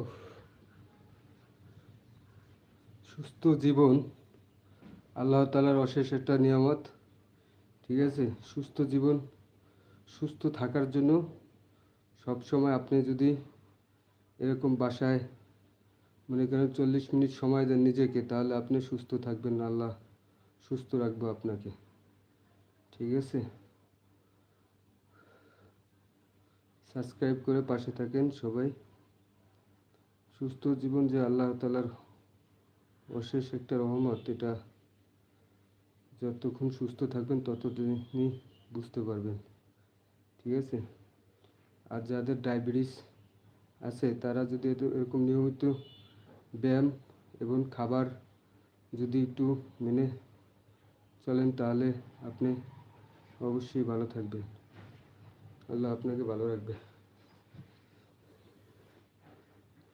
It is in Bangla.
উফ, সুস্থ জীবন আল্লাহ তাআলার অশেষ একটা নিয়ামত। ঠিক আছে, সুস্থ জীবন, সুস্থ থাকার জন্য সবসময় আপনি যদি এরকম বাসায় মনে করেন 40 মিনিট সময় দেন নিজেকে, তাহলে আপনি সুস্থ থাকবেন। আল্লাহ সুস্থ রাখবো আপনাকে। ঠিক আছে, সাবস্ক্রাইব করে পাশে থাকেন সবাই। সুস্থ জীবন যে আল্লাহ তাআলার অশেষ একটা রহমত, এটা যতক্ষণ সুস্থ থাকবেন ততদিনই বুঝতে পারবেন। ঠিক আছে, আর যাদের ডায়াবেটিস আছে তারা যদি এরকম নিয়মিত ব্যায়াম এবং খাবার যদি একটু মেনে চলেন, তাহলে আপনি অবশ্যই ভালো থাকবেন। আল্লাহ আপনাকে ভালো রাখবে।